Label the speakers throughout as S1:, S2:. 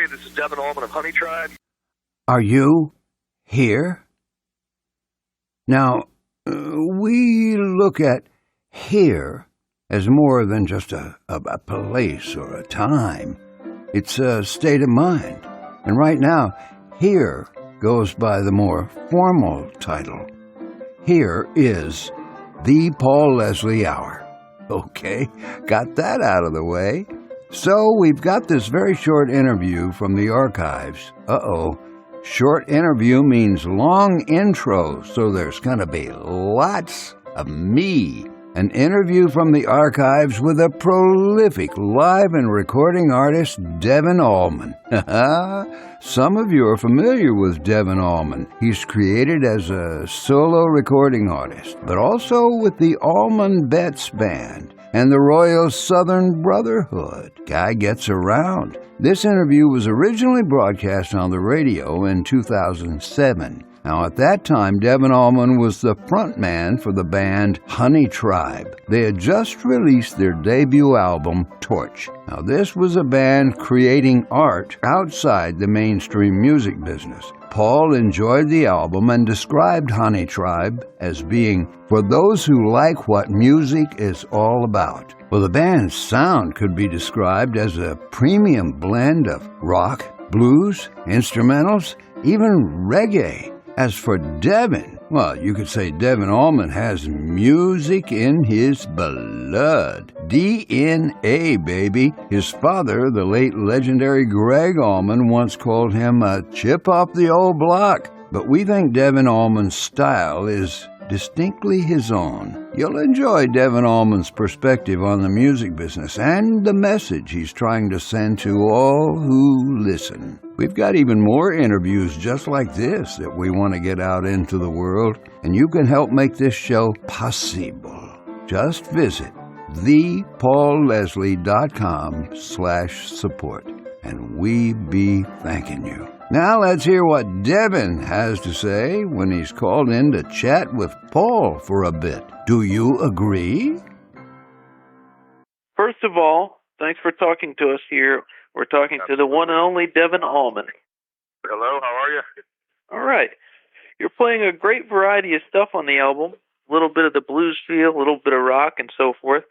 S1: Hey, this is Devon Allman of Honeytribe.
S2: Are you here? Now, we look at here as more than just a place or a time. It's a state of mind. And right now, here goes by the more formal title. Here is the Paul Leslie Hour. Okay, got that out of the way. So we've got this very short interview from the archives. Short interview means long intro, so there's going to be lots of me. An interview from the archives with a prolific live and recording artist, Devon Allman. Some of you are familiar with Devon Allman. He's created as a solo recording artist, but also with the Allman Betts Band and the Royal Southern Brotherhood. Guy gets around. This interview was originally broadcast on the radio in 2007. Now, at that time, Devon Allman was the frontman for the band Honeytribe. They had just released their debut album, Torch. Now, this was a band creating art outside the mainstream music business. Paul enjoyed the album and described Honeytribe as being for those who like what music is all about. Well, the band's sound could be described as a premium blend of rock, blues, instrumentals, even reggae. As for Devon, well, you could say Devon Allman has music in his blood. DNA, baby. His father, the late legendary Greg Allman, once called him a chip off the old block. But we think Devon Allman's style is distinctly his own. You'll enjoy Devon Allman's perspective on the music business and the message he's trying to send to all who listen. We've got even more interviews just like this that we want to get out into the world, and you can help make this show possible. Just visit thepaulleslie.com/support, and we be thanking you. Now let's hear what Devon has to say when he's called in to chat with Paul for a bit. Do you agree?
S3: First of all, thanks for talking to us here. We're talking to the one and only Devon Allman.
S1: Hello, how are you?
S3: All right. You're playing a great variety of stuff on the album, a little bit of the blues feel, a little bit of rock, and so forth.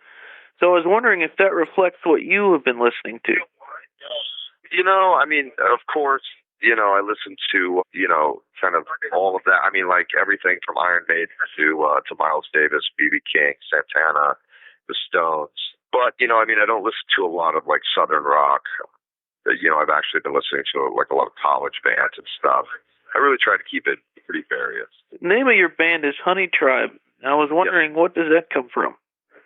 S3: So I was wondering if that reflects what you have been listening to.
S1: Of course, I listen to, kind of all of that. I mean, like everything from Iron Maiden to Miles Davis, B.B. King, Santana, the Stones. But, I don't listen to a lot of, like, Southern rock. I've actually been listening to, like, a lot of college bands and stuff. I really try to keep it pretty various.
S3: The name of your band is Honeytribe. I was wondering, What does that come from?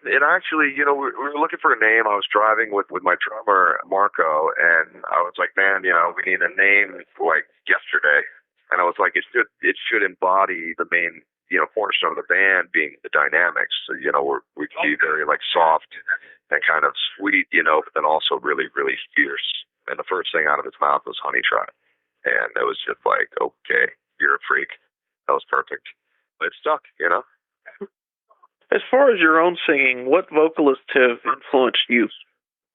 S1: It actually, we were looking for a name. I was driving with my drummer, Marco, and I was like, man, we need a name, like, yesterday. And I was like, it should embody the main, cornerstone of the band being the dynamics. So, we can be very, like, soft and kind of sweet, but then also really, really fierce. And the first thing out of his mouth was Honeytribe. And it was just like, okay, you're a freak. That was perfect. But it stuck,
S3: As far as your own singing, what vocalists have influenced you?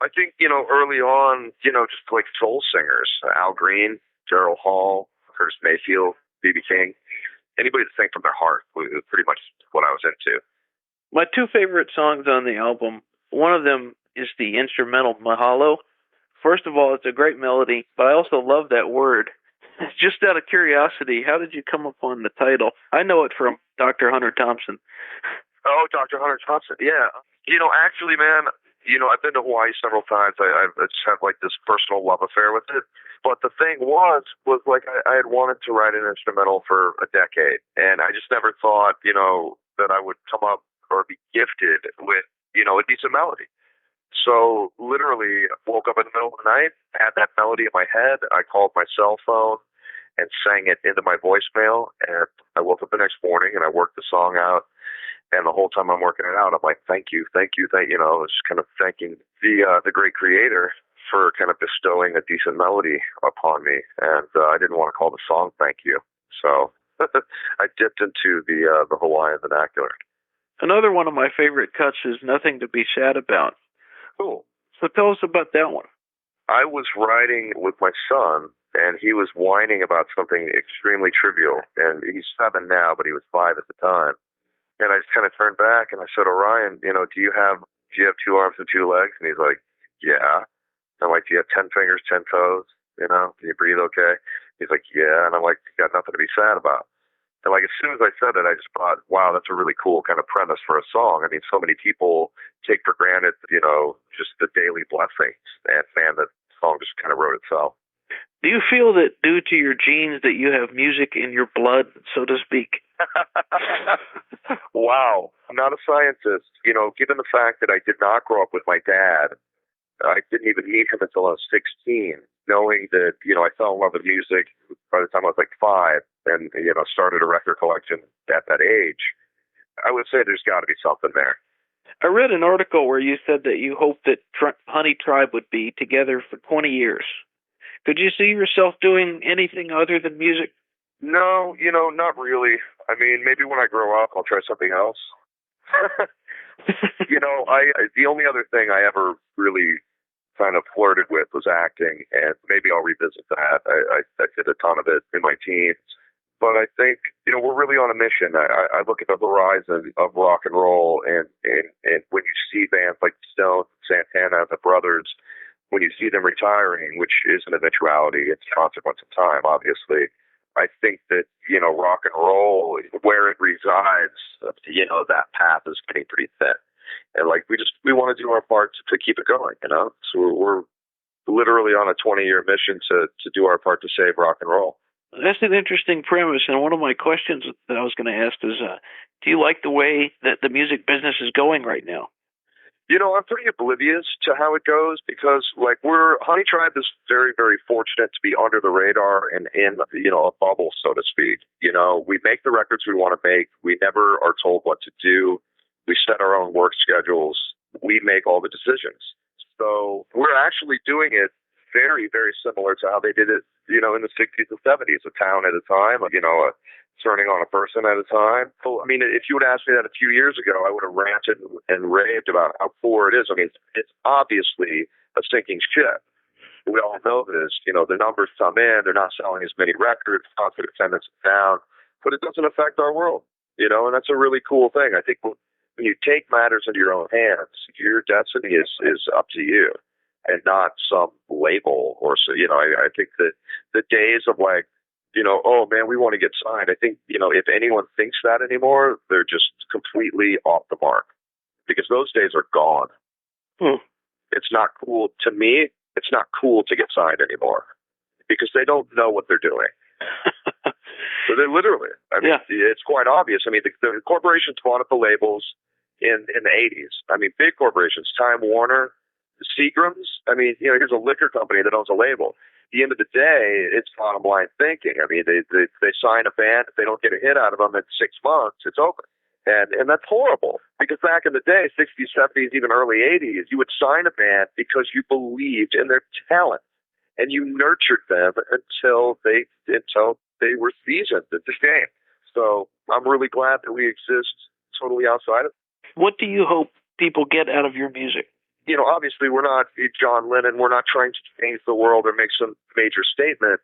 S1: I think, early on, just like soul singers, Al Green, Gerald Hall, Curtis Mayfield, B.B. King, anybody that sang from their heart was pretty much what I was into.
S3: My two favorite songs on the album, one of them is the instrumental Mahalo. First of all, it's a great melody, but I also love that word. Just out of curiosity, how did you come upon the title? I know it from Dr. Hunter Thompson.
S1: Oh, Dr. Hunter Thompson, yeah. Actually, man, I've been to Hawaii several times. I just have, like, this personal love affair with it. But the thing was like, I had wanted to write an instrumental for a decade, and I just never thought, that I would come up or be gifted with, a decent melody. So literally woke up in the middle of the night, had that melody in my head. I called my cell phone and sang it into my voicemail. And I woke up the next morning and I worked the song out. And the whole time I'm working it out, I'm like, thank you. Just kind of thanking the great creator for kind of bestowing a decent melody upon me. And I didn't want to call the song Thank You. So I dipped into the Hawaiian vernacular.
S3: Another one of my favorite cuts is Nothing to Be Sad About.
S1: Cool.
S3: So tell us about that one.
S1: I was riding with my son, and he was whining about something extremely trivial. And he's 7 now, but he was 5 at the time. And I just kind of turned back and I said, Orion, do you have 2 arms and 2 legs? And he's like, yeah. I'm like, do you have 10 fingers, 10 toes? Do you breathe okay? He's like, yeah. And I'm like, you got nothing to be sad about. And like, as soon as I said it, I just thought, wow, that's a really cool kind of premise for a song. I mean, so many people take for granted, just the daily blessings. And man, that song just kind of wrote itself.
S3: Do you feel that due to your genes that you have music in your blood, so to speak?
S1: Wow. I'm not a scientist. Given the fact that I did not grow up with my dad, I didn't even meet him until I was 16, knowing that, I fell in love with music by the time I was like 5 and, started a record collection at that age. I would say there's got to be something there.
S3: I read an article where you said that you hoped that Honeytribe would be together for 20 years. Could you see yourself doing anything other than music?
S1: No, not really. I mean, maybe when I grow up, I'll try something else. The only other thing I ever really kind of flirted with was acting, and maybe I'll revisit that. I did a ton of it in my teens. But I think, we're really on a mission. I look at the horizon of rock and roll, and when you see bands like Stones, Santana, the Brothers, when you see them retiring, which is an eventuality, it's a consequence of time, obviously. I think that, rock and roll, where it resides, that path is getting pretty thin. And we want to do our part to keep it going, So we're literally on a 20-year mission to do our part to save rock and roll.
S3: That's an interesting premise, and one of my questions that I was going to ask is, do you like the way that the music business is going right now?
S1: I'm pretty oblivious to how it goes because, Honeytribe is very, very fortunate to be under the radar and in, a bubble, so to speak. We make the records we want to make. We never are told what to do. We set our own work schedules. We make all the decisions. So we're actually doing it very, very similar to how they did it, in the 60s and 70s, a town at a time, turning on a person at a time. So, I mean, if you would ask me that a few years ago, I would have ranted and raved about how poor it is. I mean, it's obviously a sinking ship. We all know this. The numbers come in, they're not selling as many records, concert attendance is down, but it doesn't affect our world, and that's a really cool thing. I think when you take matters into your own hands, your destiny is up to you and not some label or so. I think that the days of oh man, we want to get signed. I think, if anyone thinks that anymore, they're just completely off the mark because those days are gone. It's not cool to me. It's not cool to get signed anymore because they don't know what they're doing. So they're literally, It's quite obvious. I mean, the corporations bought up the labels in the 80s. I mean, big corporations, Time Warner, Seagram's. I mean, here's a liquor company that owns a label. At the end of the day, it's bottom line thinking. I mean, they sign a band. If they don't get a hit out of them in 6 months, it's over. And that's horrible because back in the day, 60s, 70s, even early 80s, you would sign a band because you believed in their talent and you nurtured them until they were seasoned at the game. So I'm really glad that we exist totally outside of it.
S3: What do you hope people get out of your music?
S1: Obviously we're not John Lennon. We're not trying to change the world or make some major statement.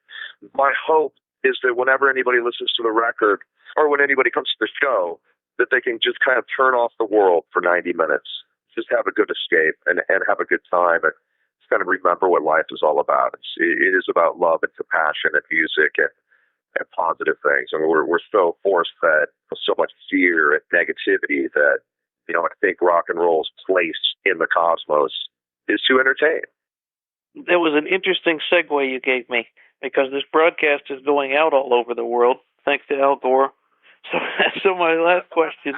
S1: My hope is that whenever anybody listens to the record or when anybody comes to the show, that they can just kind of turn off the world for 90 minutes, just have a good escape and have a good time and just kind of remember what life is all about. It is about love and compassion and music and positive things. I mean, we're so force-fed with so much fear and negativity that, I think rock and roll's place in the cosmos is to entertain.
S3: That was an interesting segue you gave me because this broadcast is going out all over the world, thanks to Al Gore. So my last question.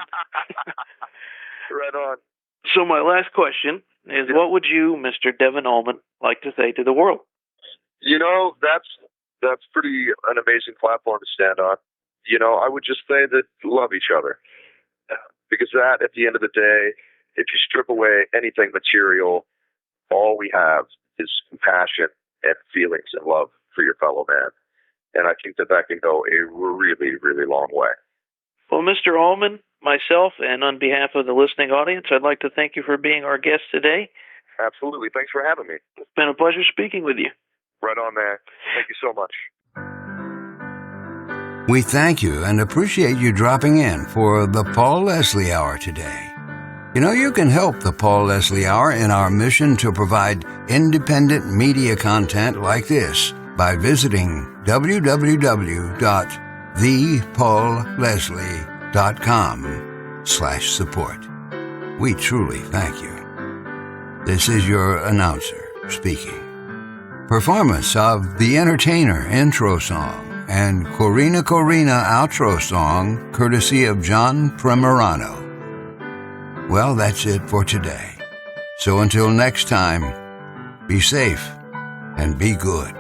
S1: Right on.
S3: So my last question is, what would you, Mr. Devon Allman, like to say to the world?
S1: That's pretty an amazing platform to stand on. I would just say that love each other. Because that, at the end of the day, if you strip away anything material, all we have is compassion and feelings and love for your fellow man. And I think that can go a really, really long way.
S3: Well, Mr. Allman, myself, and on behalf of the listening audience, I'd like to thank you for being our guest today.
S1: Absolutely. Thanks for having me.
S3: It's been a pleasure speaking with you.
S1: Right on, man. Thank you so much.
S2: We thank you and appreciate you dropping in for the Paul Leslie Hour today. You know, you can help the Paul Leslie Hour in our mission to provide independent media content like this by visiting www.thepaulleslie.com/support. We truly thank you. This is your announcer speaking. Performance of The Entertainer intro song and Corina Corina outro song, courtesy of John Primorano. Well, that's it for today. So until next time, be safe and be good.